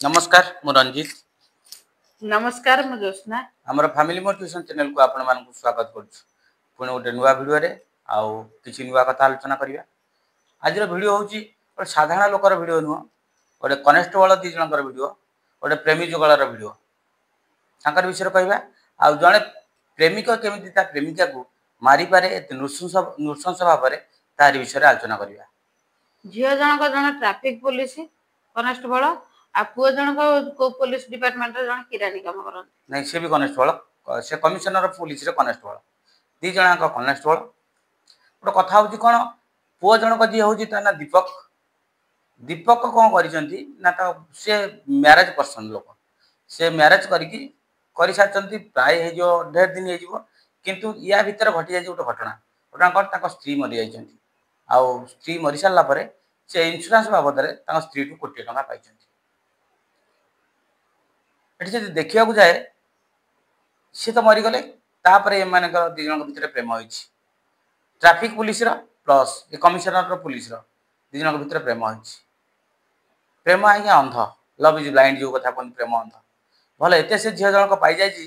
नमस्कार मु रंजीत नमस्कार मु ज्योत्सना हमर फैमिली मोटिवेशन चैनल को आपण मानक स्वागत करूछु पुणे गोटे नुआ वीडियो रे आउ किछि नुआ कथा आलोचना करिया आज वीडियो होची गोटे साधारण लोकर वीडियो नुह गोटे कनेस्टेबल दी जनकर वीडियो गोटे प्रेमी जुगलर वीडियो तांकर विषय कहबा आउ जने प्रेमिक केमिति ता प्रेमिका को मारी पारे नृशंस भाव रे तारि विषय आलोचना करिया झियो जनक जन ट्रैफिक पुलिस कनेस्टेबल आ पुओ जनक को पुलिस डिपार्टमेंट रे जन किरानी काम करन नहीं से भी कनेस्टेबल से कमिशनर पुलिस रे कनेस्टेबल दी जणा का कनेस्टेबल गोटे कथा होची कोन पुओ जनक जी होची ता ना दीपक दीपक कोन करिसंती ना ता से मैरिज पर्सन लोक से मैरिज करिकी करि साचंती प्राय हे जो 1.5 दिन हे जीवो किंतु या भीतर घटी जाय गोटे घटना घटना कोन ताको स्त्री मरि जायचंती आउ स्त्री मरि साला परे से इंश्योरेंस बाबद रे ताको स्त्री टू कोटी टका पाइचंती एठी जदि देखिया को जाए सी तो मरी गले तापर ए मानकर दी जन भीतर प्रेम होइछि ट्रैफिक पुलिस रो प्लस ए कमिशनर रो पुलिस रो दी जन भीतर प्रेम होइछि प्रेम आज्ञा अंध लव इज ब्लाइंड जो कथा कोन प्रेम अंध भले एते से झियो जन को पाई जाय छी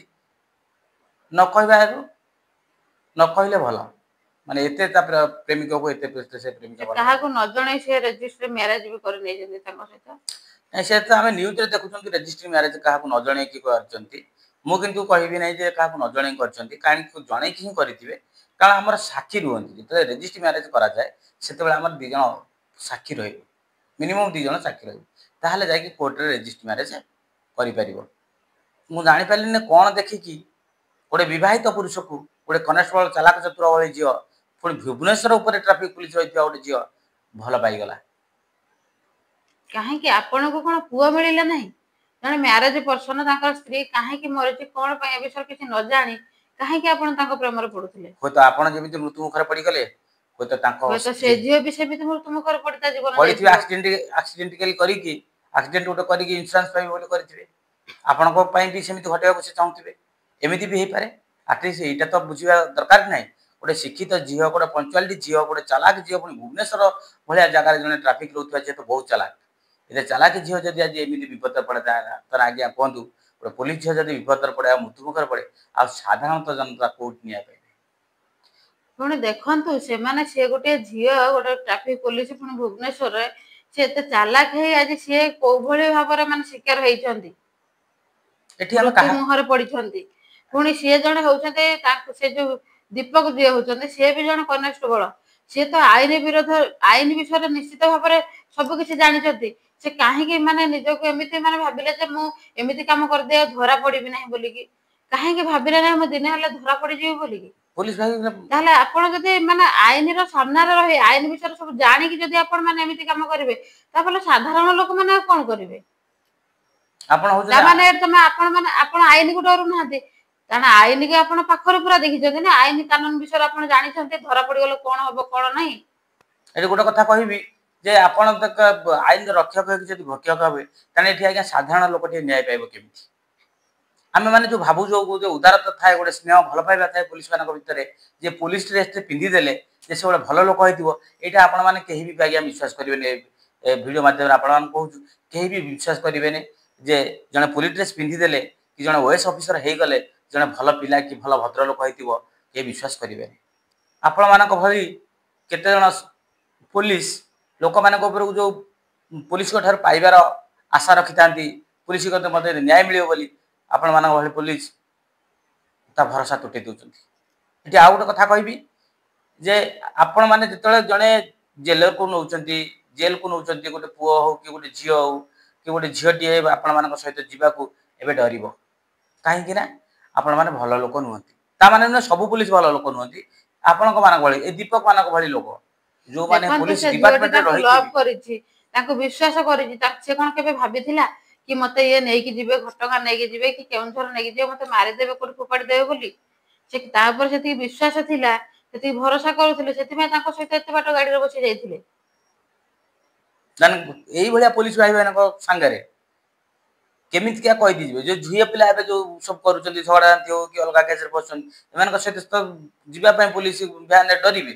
न कहबा न कहले भला माने एते ता प्रेमिक को एते से प्रेमिका कहा को न जणै से रजिस्टर मैरिज भी कर नै जंदी ताको सहित से तो हमें न्यूज रे देखुछन रजिस्ट्री मैरिज कहा को न जणे की करचंती मु किंतु कहबी नै जे कहा को न जणे करचंती काहे को जणे की करथिबे कारण हमर साक्षी रुहंती जते रजिस्ट्री मैरिज करा जाय सेते बेला हमर दी जण साक्षी रहिबे मिनिमम दी जण साक्षी रहिबे ताहाले जाय कि कोर्ट रे रजिस्ट्री मैरिज करि परिबो मु जानि पालिन ने कोन देखि कि गोटे विवाहित पुरुष को गोटे कनेस्टेबल चालाक चतुर वाली झियो पुणी भुवनेश्वर ऊपर ट्रैफिक पुलिस रही गोटे झियो भल पाईगला काहे कि आपन को कोन पुओ मिलिला नहीं जने मैरिज पर्सन तांकर स्त्री काहे कि मरछि कोन पय विषय किछि न जानि काहे कि आपन तांको प्रेम रे पडुथिले हो तो आपन जेमिति मृत्यु मुखर पड़ी गले हो तो तांको हो तो से जियो भी से भी मृत्यु मुखर पड़ता जीवन पड़िथि एक्सीडेंटली करी कि एक्सीडेंट गोटे करी कि इंश्योरेंस पाई बोली करथिबे आपन को पय भी सेमिति घटेबा को से चाहथिबे एमिति भी हे पारे एटलीस्ट एटा तो बुझिबा दरकार नै गोटे शिक्षित झियो गोटे पंचुअलिटी झियो गोटे चालाक झियो पुणी भुवनेश्वर भलिया जगह जने ट्रैफिक रोथवा जे तो बहुत चालाक ए चालाक झियो जदि आज एमिति विपद पड़ता तर आज्ञा कहतु गोटे पुलिस झियो जदि विपद पड़े मृत्यु मुखर पड़े आ साधारणतः जनता कोर्ट निया पाइबे पुणी देखंतु से माने से गोटे झियो गोटे ट्रैफिक पुलिस पुणी भुवनेश्वर रे से एते चालाक है आज से को भले भाबरे माने शिकार हेइचंती एठी हम कहा मुहर पड़िछंती पुणी से जने होउछंते से जो दीपक जी होउछंते से भी जने कनेस्टेबल से तो आईन विरोध आईन विषय निश्चित भाबरे सब किछि जानिछंती से काहे कि माने निजो को एमिति माने भाबिले जे मु एमिति काम कर दे धरा पड़िबि नाही बोली कि काहे कि भाबिले नाही मु दिने हले धरा पड़ि जीव बोली कि पुलिस भाई ताले आपण जदि माने आईन रो सामना रे रही आईन विषय सब जानि कि जदि आपण माने एमिति काम करिवे ताफले साधारण लोक माने कोन करिवे आपण हो ता माने तमे आपण आईन को डरू नाहंती कारण आईन के आपण पाखर पूरा देखि जदि ना आईन कानून विषय आपण जानि छंते धरा पड़ि गेलो कोन होबो कोन नाही एठी गोटे कथा कहबी जे आपण तक आईन रक्षक है जदि भक्षक हबे तने एठी आज्ञा साधारण लोक टे न्याय पाइबो केमिति आमे माने जो भाबु जो उदारता थाए गोटे स्नेह भल पाइबा थाए पुलिस मानक भितरे जे पुलिस ड्रेस पिंधि देले जे से गोटे भल लोक होइतिबो एटा आपण माने केही भी आज्ञा विश्वास करिवे ने वीडियो माध्यम रे आपण मान कहू केही भी विश्वास करिवे ने जे जने पुलिस ड्रेस पिंधि देले कि जने ओएस ऑफिसर हे गले जने भल पिला कि भल भद्र लोक होइतिबो के विश्वास करिवे ने आपण मानक भली केते जण पुलिस लोक मानक ऊपर जो पुलिस को ठार पाइबार आशा रखि तांती पुलिस को मते न्याय मिलियो बोली आपण मानक भली पुलिस ता भरोसा टुटि दोचंती एठी आ गोटे कथा कहबी जे आपण माने जतले जने जेलर को नउचंती जेल को नउचंती गोटे पुओ हो कि गोटे झियो हो कि गोटे झियोटी आपण मानक सहित जीवा को एबे डरिबो काहे कि ना आपण माने भलो लोक नुहंती ता माने न सब पुलिस भलो लोक नुहंती आपण को मानक भली ए दीपक मानक भली लोक जो माने पुलिस डिपार्टमेंट रे रही लव करिछि ताको विश्वास करिछि ता से कोन केबे भाबिथिला कि मते ये नै कि जिवे घटका नै कि जिवे कि केउनथर नै कि जे मते मारि देबे कोन फोपाडी देबे बोली से तापर सेति विश्वास थिला सेति भरोसा करूथिले सेति में ताको सहित एते बाट गाडी रे बसी जाइथिले जन एई भलिया पुलिस भाई मानक संगरे केमित क्या कहि दिजिबे जो झिया पिला एबे जो सब करूचंती झगड़ा जानती हो कि अलगा केस रे पछन एमान सहित तो जीवा पय पुलिस भ्यान रे डरिबे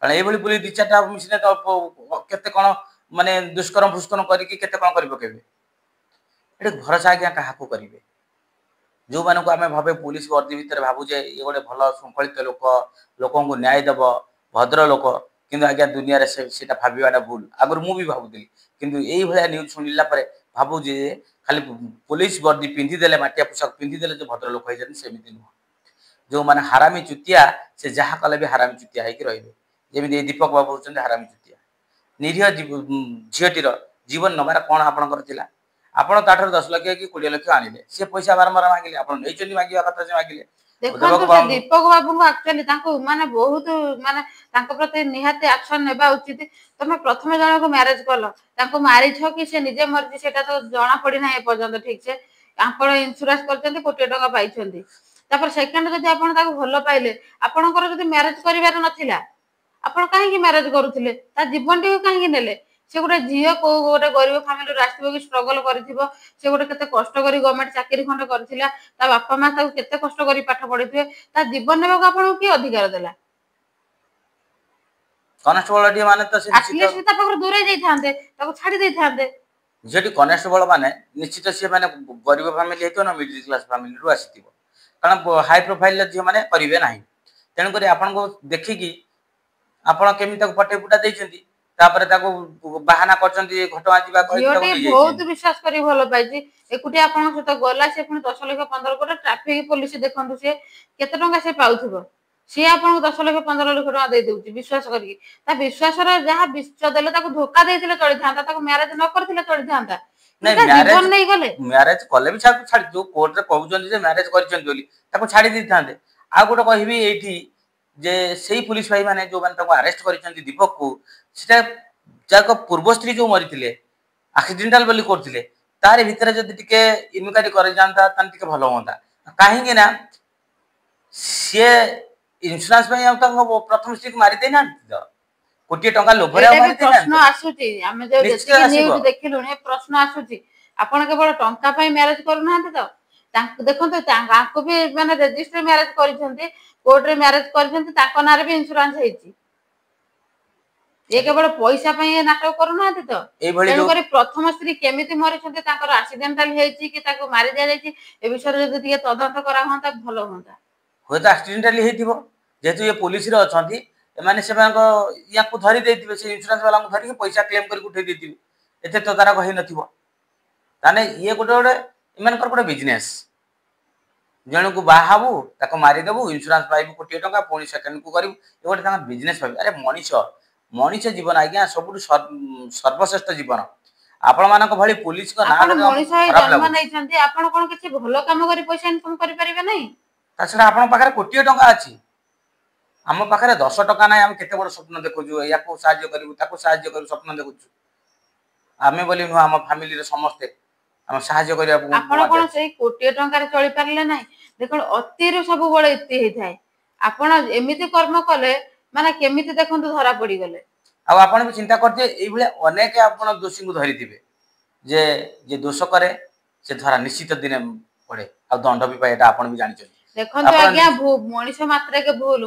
कारण एई भली पुलिस दि चारटा मिसिने तो केते कोन माने दुष्कर्म फुष्कर्म करी कि केते कोन करि पकेबे ଏଠି ଭରସା ଆଜ୍ଞା କାହାକୁ କରିବେ? ଯୋଉମାନଙ୍କୁ ଆମେ ଭାବେ पुलिस वर्दी भितर भावु जे ये गोटे भल शृंखलित लोक लोकଙ୍କୁ न्याय देव भद्र लोक किंतु आज्ञा दुनिया रे सेटा भाबिबाटा भूल आगर मु भी भाबुଥିଲି किंतु एई भलिया न्यूज सुनिला परे भाबु जे खाली पुलिस वर्दी पिंधि देले माटिया पोशाक पिंधि देले जे भद्र लोक होइजन सेमिति नुह जो माने हरामी चुतिया से जहा कले भी हरामी चुतिया है कि रहिबे जेमिति दीपक बाबू होचन हरामी चुतिया निरीह झियटीर जीवन नबार कोन आपनकर थिला आपण ताठर 10 लाख कि 20 लाख आनिले से पैसा बारंबार मांगिले आपण नैचनी मागिया कथा से मागिले देखंतु से दीपक बाबू को एक्चुअली तांको माने बहुत माने तांको प्रति निहाते एक्शन नेबा उचित तमे प्रथम जण को मैरिज करलो तांको मारी छ कि से निजे मर्जी सेटा तो जणा पड़ी ना ए पर्यंत ठीक से आपण इंश्योरेंस करचंती कोटी टका पाइछंती तापर सेकंड जदि आपण ताको भलो पाइले आपणकर जदि मैरिज करिवार नथिला आपण काहे कि मैरिज करूथिले ता जीवन टी काहे कि नेले से गोटे झील को गोटे गरीब फैमिली आसो कि स्ट्रगल कर से गोटे केते कष्ट करी गवर्नमेंट चाकरी खंड करथिला ता बापा मां ताको केते कष्ट करी पाठ पढिथिबे ता जीवन नेबाक आपण की अधिकार देला कॉन्स्टेबल डी माने तो से एटलीस्ट ता पकर दूरे जाई थांदे ताको छाडी देई थांदे जेटी कॉन्स्टेबल माने निश्चित से माने गरीब फैमिली हेतो ना मिडिल क्लास फैमिली रु आसीथिबो कारण हाई प्रोफाइल जे माने करिवे नाही तेन करी आपन को देखि कि आपण केमि ताको पटे पुटा देइछंती तापर ताको बहाना करचंती घटवा जीवा कहि ताको बहुत विश्वास करी भलो पाइजी एकुटी आपण सहित गला से पुनी 10 लाख 15 कोटी ट्रैफिक पुलिस देखंतु से केते टंका से पाउथबो से आपण 10 लाख 15 लाख टका दे देउची विश्वास करी ता विश्वास रे जहा विश्व देले ताको धोखा देइथिले चली थांता ताको मैरिज न करथिले चली थांता नहीं मैरिज नहीं गले मैरिज कले भी छाड़ जो कोर्ट रे कहउचन जे मैरिज करचन बोली ताको छाड़ी दी थांते आ गोटे कहबी एठी जे सेही पुलिस भाई माने जो माने ताको अरेस्ट करचंती दीपक को सेटा जाको पूर्व स्त्री जो मरिथिले एक्सीडेंटल बोली करथिले तारे भितरे जदि टिके इनक्वायरी करे जानता तन टिके भलो होता काहेंगे ना से इंश्योरेंस भाई हम ताको प्रथम स्त्री मारि दे ना कोटी टंका लोभरे मारि दे प्रश्न आसुची हम जे न्यूज देखिलुने प्रश्न आसुची आपण केवल टंका पई मैरिज करू नाहंते तो तांको देखंतो तांको भी माने रजिस्टर मैरिज करिसंती कोर्ट रे मैरिज करिसंती ताको नारे भी इंश्योरेंस हेची ये केवल पैसा पई नाटक करू नाहंते तो ए भली जो प्रथम स्त्री केमिति मरिसंती तांकर एक्सीडेंटल हेची कि ताको मारि जा जायची ए विषय रे जदि तदंत करा होता भलो होता होय तो एक्सीडेंटल हेतिबो जेतु ये पुलिस रे अछंती एमाने से मानको या को धरि देतिबे से इंश्योरेंस वाला को धरि के पैसा क्लेम करि उठै देतिबे एते तो तारा कहि नथिबो ताने ये गोटे गोटे इमानकर गोटे बिजनेस जण को बाहाबू ताको मारि देबू इंश्योरेंस पाइबू कोटी टका पुनी सेकंड को करिवू ए गोटे ताका बिजनेस पाइबू अरे मनीष जीवन आज्ञा सब सर्वश्रेष्ठ जीवन आपण मानक भली पुलिस को ना मनीष जन्म नै छंती आपण कोन किछि भलो काम करी पैसा इनकम करि परिबे नै ताछडा आपण पाखरे कोटी टका अछि हम पाखरे 10 टका नै हम केते बड़ स्वप्न देखुजु या को सहाय्य करिवु ताको सहाय्य करू स्वप्न देखुजु आमे बोली नु हम फैमिली रे समस्त हम सहाय्य करिया आपण कोन सेही कोटी टका रे चली परले नै देखो अति रे सब बळ इति हे थाए आपण एमिति कर्म कले माने केमिति देखंतु धरा पड़ी गले आ आपण भी चिंता करते एई भले अनेक आपण दोषी को धरि दिबे जे दोष करे से धरा निश्चित दिन पड़े आ दंड भी पाए एटा आपण भी जानि छथि देखंतु आज्ञा मनीष मात्रा के भूल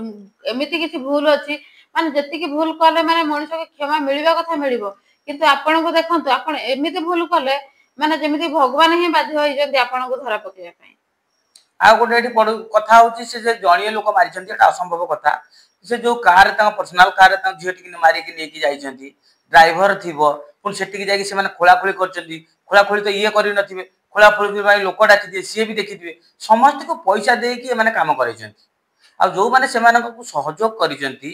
एमिति किछि भूल अछि माने जति की भूल कले माने मनीष के क्षमा मिलिबा कथा मिलिबो किंतु आपण को देखंतु आपण एमिति भूल कले माने जेमिति भगवान ही बाध्य होई जंती आपण को धरा पकिया पई आ गोटे एठी पड़ कथा होची से जे जणिए लोक मारि छथि एटा असंभव कथा से जो कार ता पर्सनल कार ता झियटी कि मारि कि लेकी जाई छथि ड्राइवर थिबो पुन सेठी की जाई कि से माने खोला खोली करछथि खोला खोली तो ये करि नथिबे खोला खोली भाई लोक डाकी दे सी भी देखि दिबे समस्त को पैसा दे कि माने काम करै छथि आ जो माने से माने को सहयोग करि छथि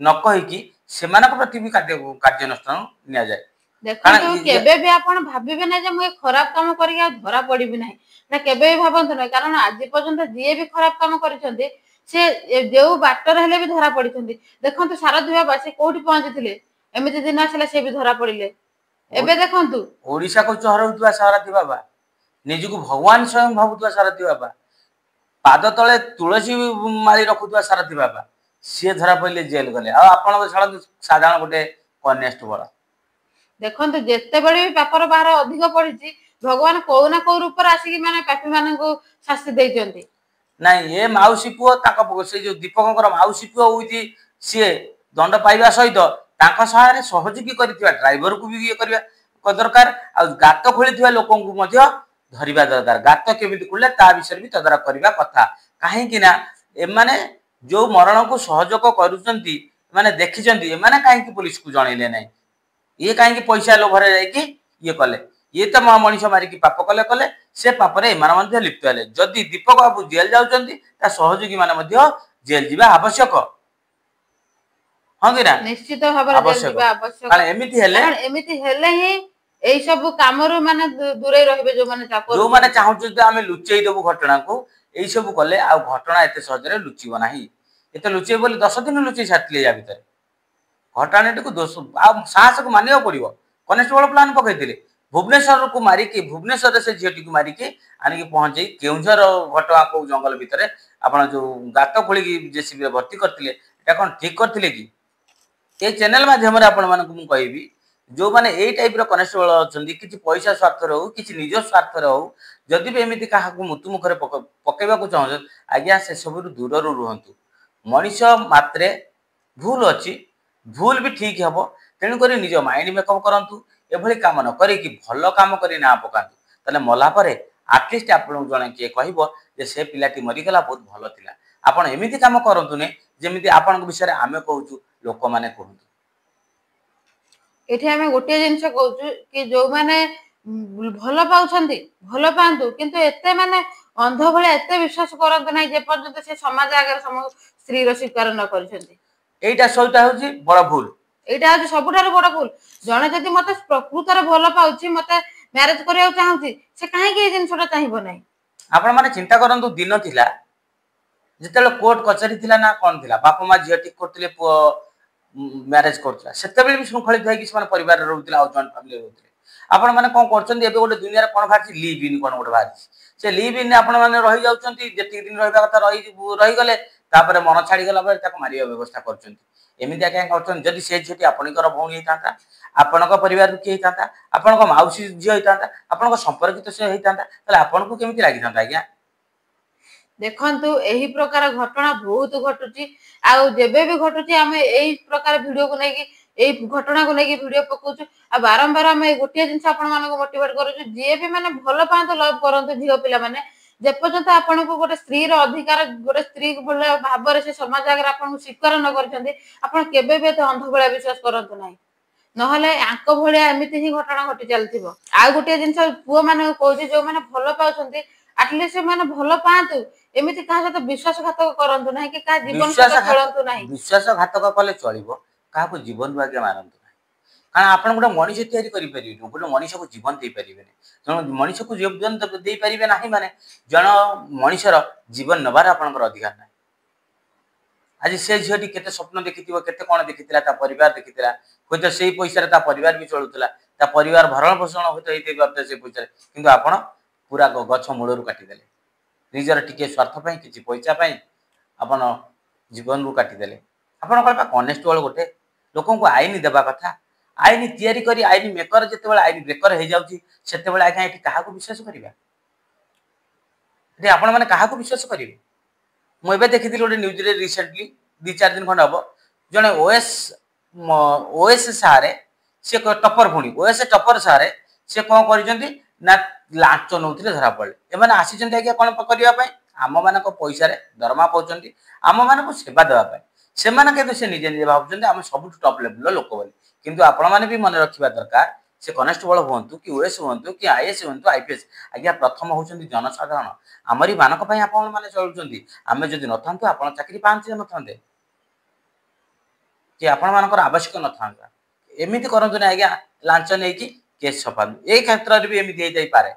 न कहि कि से माने प्रति भी कार्यानुष्ठान निया जाय देखो केबे भी आपण भाबिबे ना जे म खराब काम करिया धरा पड़िबि नाही ना केबे भी भाबंत ना कारण आज पर्यंत जे भी खराब काम करिसंती से जो बाटर हेले भी धरा पड़िसंती देखंतु सारथी बाबा से कोठी पहुंचथिले एमिति दिन आसले से भी धरा पड़िले एबे देखंतु ओडिसा को चहरउतबा सारथी बाबा निजु को भगवान स्वयं भाबुतबा सारथी बाबा पाद तळे तुलसी माली रखुतबा सारथी बाबा से धरा पड़िले जेल गले आ आपण छळ साधारण गोटे कनेस्टेबल देखंतु जेते बळे भी पेपर बाहर अधिक पड़िछि भगवान को ना को रूप रे आसी कि माने पापी माने को शास्ति दैचंती नहीं ये माउसी पुओ ताका से जो दीपकंकर माउसी पुओ होइति से दंड पाइबा सहित ताका सहारे सहयोगी करथिबा ड्राइवर को भी ये करबा को दरकार आ गात खोलिथिबा लोकन को मध्य ଧରିବା ଦରକାର ଗାତ କେମିତି ଖୋଳିଲେ ତା ବିଷୟରେ ବି ତଦାରଖ କରିବା କଥା କାହିଁକି ନା ଏମାନେ ଯୋଉ ମରଣକୁ ସହଯୋଗ କରୁଛନ୍ତି ଏମାନେ ଦେଖିଛନ୍ତି ଏମାନେ କାହିଁକି ପୁଲିସକୁ ଜଣେଇଲେ ନାହିଁ ଇଏ କାହିଁକି ପଇସା ଲୋଭରେ ଯାଇକି ଇଏ କଲେ ଇଏ ତ ମଣିଷ ମାରିକି ପାପ କଲେ କଲେ ସେ ପାପରେ ଏମାନେ ମଧ୍ୟ ଲିପ୍ତ ହେଲେ ଯଦି ଦୀପକ ବାବୁ ଜେଲ ଯାଉଛନ୍ତି ତା ସହଯୋଗୀ ମାନେ ମଧ୍ୟ ଜେଲ ଯିବା ଆବଶ୍ୟକ ହଁ କି ନା ନିଶ୍ଚିତ ଭାବରେ ଜେଲ ଯିବା ଆବଶ୍ୟକ କାରଣ ଏମିତି ହେଲେ ହିଁ ଏଇ ସବୁ କାମରୁ ମାନେ ଦୂରେଇ ରହିବେ ଯୋଉମାନେ ଚାହୁଁଛନ୍ତି ଆମେ ଲୁଚେଇ ଦେବୁ ଘଟଣାକୁ ଏଇ ସବୁ କଲେ ଆଉ ଘଟଣା ଏତେ ସହଜରେ ଲୁଚିବ ନାହିଁ ଏତେ ଲୁଚେଇ ବୋଲି 10 ଦିନ ଲୁଚେଇ ସାରିଥିଲେ ୟା ଭିତରେ ଘଟଣାଟିକୁ ଦୋଷ ଆଉ ସାହସକୁ ମାନିବାକୁ ପଡିବ କନେଷ୍ଟବଳ ପ୍ଲାନ ପକେଇଥିଲେ ଭୁବନେଶ୍ୱରକୁ ମାରିକି ଭୁବନେଶ୍ୱରରେ ସେ ଝିଅଟିକୁ ମାରିକି ଆଣିକି ପହଞ୍ଚେଇ କେଉଁଝର ଘଟଣା କୋଉ ଜଙ୍ଗଲ ଭିତରେ ଆପଣ ଯୋଉ ଗାତ ଖୋଳିକି ଜେସିବିରେ ଭର୍ତ୍ତି କରିଥିଲେ ଏଟା କଣ ଠିକ କରିଥିଲେ କି এই ଚ୍ୟାନେଲ ମାଧ୍ୟମରେ ଆପଣମାନଙ୍କୁ ମୁଁ କହିବି ଯୋଉମାନେ ଏଇ ଟାଇପର କନେଷ୍ଟବଳ ଅଛନ୍ତି କିଛି ପଇସା ସ୍ୱାର୍ଥରେ ହଉ କିଛି ନିଜ ସ୍ୱାର୍ଥରେ ହଉ ଯଦି ବି ଏମିତି କାହାକୁ ମୃତ୍ୟୁ ମୁଖରେ ପକେଇବାକୁ ଚାହୁଁଛନ୍ତି ଆଜ୍ଞା ସେ ସବୁରୁ ଦୂରରୁ ରୁହନ୍ତୁ ମଣିଷ ମାତ୍ରେ ଭୁଲ ଅଛି ଭୁଲ ବି ଠିକ ହେବ ତେଣୁକରି ନିଜ ମାଇଣ୍ଡ ମେକଅପ୍ କରନ୍ତୁ ଏଭଳି କାମ ନ କରିକି ଭଲ କାମ କରି ନା ପକାନ୍ତୁ ତାହେଲେ ମଲା ପରେ ଆଟଲିଷ୍ଟ ଆପଣଙ୍କୁ ଜଣେ କିଏ କହିବ ଯେ ସେ ପିଲାଟି ମରିଗଲା ବହୁତ ଭଲ ଥିଲା ଆପଣ ଏମିତି କାମ କରନ୍ତୁନି ଯେମିତି ଆପଣଙ୍କ ବିଷୟରେ ଆମେ କହୁଛୁ ଲୋକମାନେ କୁହନ୍ତୁ ଏଠି ଆମେ ଗୋଟିଏ ଜିନିଷ କହୁଛୁ କି ଯୋଉମାନେ ଭଲ ପାଉଛନ୍ତି ଭଲ ପାଆନ୍ତୁ କିନ୍ତୁ ଏତେ ମାନେ ଅନ୍ଧ ଭଳିଆ ଏତେ ବିଶ୍ୱାସ କରନ୍ତୁ ନାହିଁ ଯେପର୍ଯ୍ୟନ୍ତ ସେ ସମାଜ ଆଗରେ ସ୍ତ୍ରୀର ସ୍ୱୀକାର ନ କରିଛନ୍ତି এইটা ସେଇଟା ହଉଛି ବଡ ଭୁଲ ଏଇଟା ହଉଛି ସବୁଠାରୁ ବଡ ଭୁଲ ଜଣେ ଯଦି ମତେ ପ୍ରକୃତରେ ଭଲ ପାଉଛି ମତେ ମ୍ୟାରେଜ କରିବାକୁ ଚାହୁଁଛି ସେ କାହିଁକି ଏଇ ଜିନିଷଟା ଚାହିଁବ ନାହିଁ ଆପଣ ମାନେ ଚିନ୍ତା କରନ୍ତୁ ଦିନ ଥିଲା ଯେତେବେଳେ କୋର୍ଟ କଚେରୀ ଥିଲା ନା କଣ ଥିଲା ବାପା ମା ଝିଅ ଠିକ କରୁଥିଲେ ପୁଅ ମ୍ୟାରେଜ କରୁଥିଲା ସେତେବେଳେ ବି ଶୃଙ୍ଖଳିତ ହେଇକି ସେମାନେ ପରିବାରରେ ରହୁଥିଲେ ଆଉ ଜଏଣ୍ଟ ଫ୍ୟାମିଲି ରହୁଥିଲେ ଆପଣ ମାନେ କଣ କରୁଛନ୍ତି ଏବେ ଗୋଟେ ଦୁନିଆରେ କଣ ବାହାରିଛି ଲିଭ୍ ଇନ୍ କଣ ଗୋଟେ ବାହାରିଛି ସେ ଲିଭ୍ ଇନ୍ ଆପଣ ମାନେ ରହିଯାଉଛନ୍ତି ଯେତିକି ଦିନ ରହିବା କଥା ରହିଗଲେ ତାପରେ ମନ ଛାଡିଗଲା ପରେ ତାକୁ ମାରିବା ବ୍ୟବସ୍ଥା କରୁଛନ୍ତି ଏମିତି ଆଜ୍ଞା କରୁଛନ୍ତି ଯଦି ସେ ଝିଅଟି ଆପଣଙ୍କର ଭଉଣୀ ହେଇଥାନ୍ତା ଆପଣଙ୍କ ପରିବାରରୁ କିଏ ହେଇଥାନ୍ତା ଆପଣଙ୍କ ମାଉସୀ ଝିଅ ହେଇଥାନ୍ତା ଆପଣଙ୍କ ସମ୍ପର୍କିତ ସେ ହେଇଥାନ୍ତା ତାହେଲେ ଆପଣଙ୍କୁ କେମିତି ଲାଗିଥାନ୍ତା ଆଜ୍ଞା ଦେଖନ୍ତୁ ଏହି ପ୍ରକାର ଘଟଣା ବହୁତ ଘଟୁଛି ଆଉ ଯେବେ ବି ଘଟୁଛି ଆମେ ଏଇ ପ୍ରକାର ଭିଡିଓକୁ ନେଇକି ଏଇ ଘଟଣାକୁ ନେଇକି ଭିଡିଓ ପକଉଛୁ ଆଉ ବାରମ୍ବାର ଆମେ ଗୋଟିଏ ଜିନିଷ ଆପଣ ମାନଙ୍କୁ ମୋଟିଭେଟ କରୁଛୁ ଯିଏ ବି ମାନେ ଭଲ ପାଆନ୍ତୁ ଲଭ୍ କରନ୍ତୁ ଝିଅ ପିଲାମାନେ ଯେପର୍ଯ୍ୟନ୍ତ ଆପଣଙ୍କୁ ଗୋଟେ ସ୍ତ୍ରୀର ଅଧିକାର ଗୋଟେ ସ୍ତ୍ରୀ ଭଳିଆ ଭାବରେ ସେ ସମାଜ ଆଗରେ ଆପଣଙ୍କୁ ସ୍ୱୀକାର ନ କରିଛନ୍ତି ଆପଣ କେବେ ବି ଏତେ ଅନ୍ଧ ଭଳିଆ ବିଶ୍ୱାସ କରନ୍ତୁ ନାହିଁ ନହେଲେ ଆଙ୍କ ଭଳିଆ ଏମିତି ହିଁ ଘଟଣା ଘଟି ଚାଲିଥିବ ଆଉ ଗୋଟିଏ ଜିନିଷ ପୁଅ ମାନଙ୍କୁ କହୁଛି ଯୋଉମାନେ ଭଲ ପାଉଛନ୍ତି ଆଟଲିଷ୍ଟ ସେମାନେ ଭଲ ପାଆନ୍ତୁ ଏମିତି କାହା ସହିତ ବିଶ୍ୱାସଘାତକ କରନ୍ତୁ ନାହିଁ କି କାହା ଜୀବନ ସହିତ ଖେଳନ୍ତୁ ନାହିଁ ବିଶ୍ୱାସଘାତକ କଲେ ଚଳିବ କାହାକୁ ଜୀବନରୁ ଆଜ୍ଞା ମାରନ୍ତୁ ନାହିଁ କାରଣ ଆପଣ ଗୋଟେ ମଣିଷ ତିଆରି କରିପାରିବେନି ଗୋଟେ ମଣିଷକୁ ଜୀବନ ଦେଇପାରିବେନି ତେଣୁ ମଣିଷକୁ ଜୀବନ ଦେଇପାରିବେ ନାହିଁ ମାନେ ଜଣ ମଣିଷର ଜୀବନ ନେବାର ଆପଣଙ୍କର ଅଧିକାର ନାହିଁ ଆଜି ସେ ଝିଅଟି କେତେ ସ୍ୱପ୍ନ ଦେଖିଥିବ କେତେ କଣ ଦେଖିଥିଲା ତା ପରିବାର ଦେଖିଥିଲା ହୁଏତ ସେଇ ପଇସାରେ ତା ପରିବାର ବି ଚଳୁଥିଲା ତା ପରିବାର ଭରଣ ପୋଷଣ ହୁଏତ ହେଇଥାଇପାରୁଥିଲା ସେ ପଇସାରେ କିନ୍ତୁ ଆପଣ ପୁରା ଗଛ ମୂଳରୁ କାଟିଦେଲେ ନିଜର ଟିକେ ସ୍ୱାର୍ଥ ପାଇଁ କିଛି ପଇସା ପାଇଁ ଆପଣ ଜୀବନରୁ କାଟିଦେଲେ ଆପଣ କହିବା କନେଷ୍ଟବଳ ଗୋଟେ ଲୋକଙ୍କୁ ଆଇନ ଦେବା କଥା ଆଇନ ତିଆରି କରି ଆଇନ ମେକର ଯେତେବେଳେ ଆଇନ ବ୍ରେକର ହେଇଯାଉଛି ସେତେବେଳେ ଆଜ୍ଞା ଏଠି କାହାକୁ ବିଶ୍ୱାସ କରିବା ଏଠି ଆପଣ ମାନେ କାହାକୁ ବିଶ୍ୱାସ କରିବେ ମୁଁ ଏବେ ଦେଖିଥିଲି ଗୋଟେ ନ୍ୟୁଜରେ ରିସେଣ୍ଟଲି 2-4 ଦିନ ଖଣ୍ଡେ ହବ ଜଣେ ଓଏସ୍ ସାରେ ସେ ଟପର ପୁଣି ଓଏସ୍ ଟପର ସାରେ ସେ କଣ କରିଛନ୍ତି ନା ଲାଞ୍ଚ ନଉଥିଲେ ଧରା ପଡିଲେ ଏମାନେ ଆସିଛନ୍ତି ଆଜ୍ଞା କଣ କରିବା ପାଇଁ ଆମ ମାନଙ୍କ ପଇସାରେ ଦରମା ପାଉଛନ୍ତି ଆମ ମାନଙ୍କୁ ସେବା ଦେବା ପାଇଁ ସେମାନେ କିନ୍ତୁ ସେ ନିଜେ ନିଜେ ଭାବୁଛନ୍ତି ଆମେ ସବୁଠୁ ଟପ୍ ଲେଭେଲର ଲୋକ ବୋଲି କିନ୍ତୁ ଆପଣମାନେ ବି ମନେ ରଖିବା ଦରକାର ସେ କନେଷ୍ଟବଳ ହୁଅନ୍ତୁ କି ଓଏସ୍ ହୁଅନ୍ତୁ କି ଆଇଏଏସ୍ ହୁଅନ୍ତୁ ଆଇପିଏସ୍ ଆଜ୍ଞା ପ୍ରଥମ ହଉଛନ୍ତି ଜନସାଧାରଣ ଆମରି ମାନଙ୍କ ପାଇଁ ଆପଣ ମାନେ ଚଳୁଛନ୍ତି ଆମେ ଯଦି ନଥାନ୍ତୁ ଆପଣ ଚାକିରି ପାଆନ୍ତି ନଥାନ୍ତେ କି ଆପଣ ମାନଙ୍କର ଆବଶ୍ୟକ ନଥାନ୍ତା ଏମିତି କରନ୍ତୁ ନା ଆଜ୍ଞା ଲାଞ୍ଚ ନେଇକି କେସ୍ ଛପାନ୍ତୁ ଏଇ କ୍ଷେତ୍ରରେ ବି ଏମିତି ହେଇଯାଇପାରେ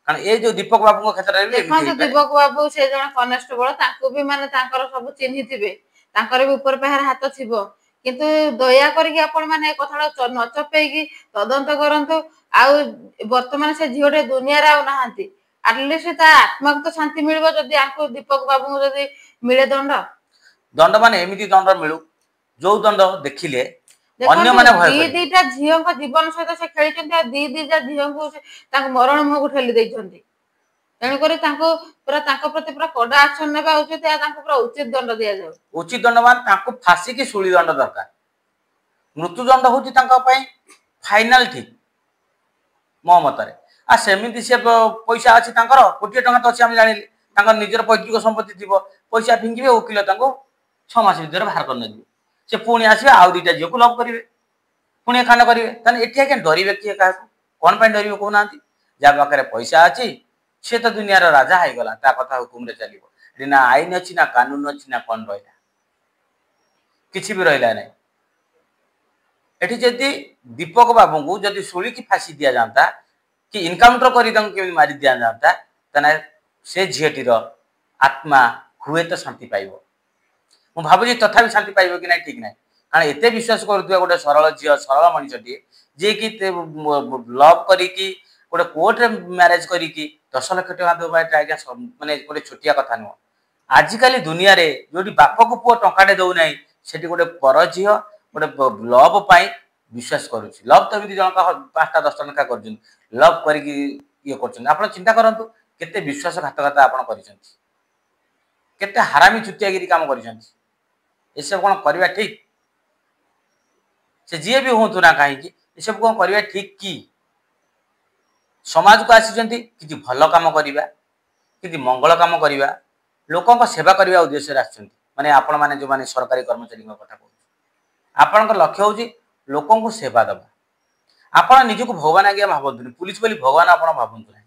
କାରଣ ଏଇ ଯୋଉ ଦୀପକ ବାବୁଙ୍କ କ୍ଷେତ୍ରରେ ବି ଏମିତି ଦେଖନ୍ତୁ ହେଇପାରେ ଦୀପକ ବାବୁ ସେ ଜଣେ କନେଷ୍ଟବଳ ତାଙ୍କୁ ବି ମାନେ ତାଙ୍କର ସବୁ ଚିହ୍ନିଥିବେ ତାଙ୍କର ବି ଉପର ପାଖରେ ହାତ ଥିବ କିନ୍ତୁ ଦୟା କରିକି ଆପଣ ମାନେ ଏ କଥାଟା ନ ଚପେଇକି ତଦନ୍ତ କରନ୍ତୁ ଆଉ ବର୍ତ୍ତମାନ ସେ ଝିଅଟେ ଦୁନିଆରେ ଆଉ ନାହାନ୍ତି ଆଟଲିଷ୍ଟ ତା ଆତ୍ମାକୁ ତ ଶାନ୍ତି ମିଳିବ ଯଦି ଆଙ୍କୁ ଦୀପକ ବାବୁଙ୍କୁ ଯଦି ମିଳେ ଦଣ୍ଡ ମାନେ ଏମିତି ଦଣ୍ଡ ମିଳୁ ଯୋଉ ଦଣ୍ଡ ଦେଖିଲେ ଦେଖନ୍ତୁ ଅନ୍ୟମାନେ ଭୟ କରିବେ ଦିଟା ଝିଅଙ୍କ ଜୀବନ ସହିତ ସେ ଖେଳିଛନ୍ତି ଆଉ ଦିଟା ଝିଅଙ୍କୁ ତାଙ୍କୁ ମରଣ ମୁହଁକୁ ଠେଲି ଦେଇଛନ୍ତି ତେଣୁକରି ତାଙ୍କୁ ପୁରା ତାଙ୍କ ପ୍ରତି ପୁରା କଡା ଆକ୍ସନ ନେବା ଉଚିତ ଆଉ ତାଙ୍କୁ ପୁରା ଉଚିତ ଦଣ୍ଡ ଦିଆଯାଉ ଉଚିତ ଦଣ୍ଡ ମାନେ ତାଙ୍କୁ ଫାଶୀ କି ଶୂଳି ଦଣ୍ଡ ଦରକାର ମୃତ୍ୟୁଦଣ୍ଡ ହଉଛି ତାଙ୍କ ପାଇଁ ଫାଇନାଲ ଠିକ ମୋ ମତରେ आ सेमिति से पैसा अच्छी कोटी टଙ୍କା तो अच्छी आम जान निजर पैतृक संपत्ति थी पैसा फिंगे वकिल 6 मास भर बाहर कर से पुणी आसवे आउ 2टा झील को लव करेंगे पुणी कांड करेंगे तेना ये आज्ञा डरवे किए क्या कौन पर डरवे कहना जहाँ पाखे पैसा अच्छी सी तो दुनिया राजा हो गला कथा हुकुम चलो ना आईन अच्छी ना कानून अच्छी ना कौन रहा किसी भी रहा ना एठी जदि दीपक बाबू को जदि शुणिकी फांसी दि जाता कि इनकाउंटर कर मारी दि जाता तेना से झीटीर आत्मा हुए तो शांति पाइब मु भावुँ तथापि शांति पाइब कि ना ठीक ना कारण एत विश्वास करुवा गोटे सरल झील सरल मनीषटी जी कि लव करी गोटे कोर्ट रे मैरेज करी 10 लाख टका देवा आज्ञा माने गोटे छोटिया कथा नुह आजिकल दुनिया रे जो बाप को पुओ टंकाटे दौना से गोटे पर झील गोटे लव पाई विश्वास करुच्ची लव तो एमती जनक 5टा 10टा लेखा कर लव कर चिंता करंतु केते विश्वासघातकता आपण करिसेंती केते हरामी चुतियागिरी काम करिसेंती ए सब कोन करबा ठीक से जी भी होतु ना कहीं ये सब कोन करबा ठीक की समाज को आसीचंती कि भल काम करबा कि मंगल काम करबा लोकों सेवा करबा उद्देश्य रे आछंती माने आपण माने जो माने सरकारी कर्मचारी कथा कहू आपण लक्ष्य हूँ लोकों को सेवा दबा आपण निजक भगवान आज्ञा भावतु पुलिस बोली भगवान आप भावतु ना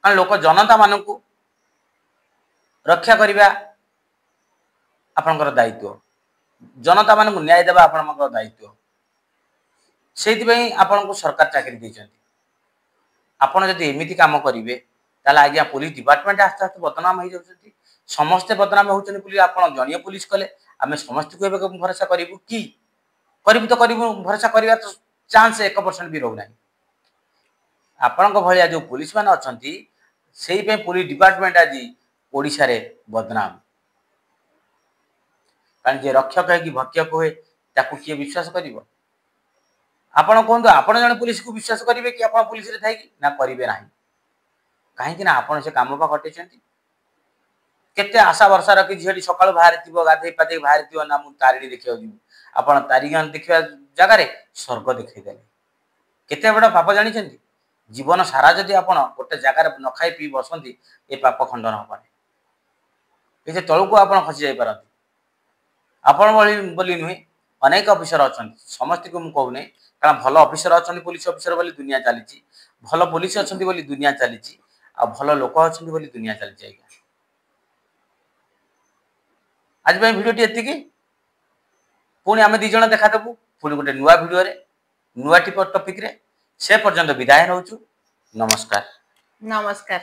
कारण लोक जनता मान रक्षा करने आपणकर दायित्व जनता मान न्याय देवा आपण दायित्व से आपण को सरकार चाकरी देते आपण जब एमती कम करेंगे ताले आज्ञा पुलिस डिपार्टमेंट आस्ते आस्ते बदनाम हो जाती समस्ते बदनाम होती पुलिस आप जड़िए पुलिस कले आम समस्त को भरोसा करूँ कि करू तो करूँ भरोसा करवा तो चांस 1% भी रोना आपण भाया जो पुलिस मैंने अच्छा से पुलिस डिपार्टमेंट आज ओडिशा रे बदनाम कारण जे रक्षक है कि भक्षक हुए ताकू किए विश्वास कर आपण कहतु आपण जन पुलिस को विश्वास करेंगे कि आप पुलिस रे ना करेंगे ना कहीं आपण से कम घटे केते आशा वर्षा रखी झीटी सकाल बाहर थी गाधे पाधे बाहर थी ना मुझे तारिणी देखा आप तारिणी देखा जगार स्वर्ग देखईदे केते बड़ा पाप जानी जीवन सारा जदि आप गोटे जगार न खाई पी बसती ये पाप खंडन हमारे ये तलू को आप खसी जापारती आपण बोली नुहे अनेक अफिसर अच्छा समस्त को मुझे कहूनी कारण भल अफिसर अच्छा पुलिस अफिसर बोली दुनिया चली भल पुलिस अच्छा बोली दुनिया चली आ भल लोक अच्छा बोली दुनिया चली आज्ञा आज भिडियोटी एति पुणी आम 2 जण देखा देबू पुणी गोटे नुआ भिडियो रे नुआ टॉपिक रे से पर्यंत विदाय नौचु नमस्कार। नमस्कार।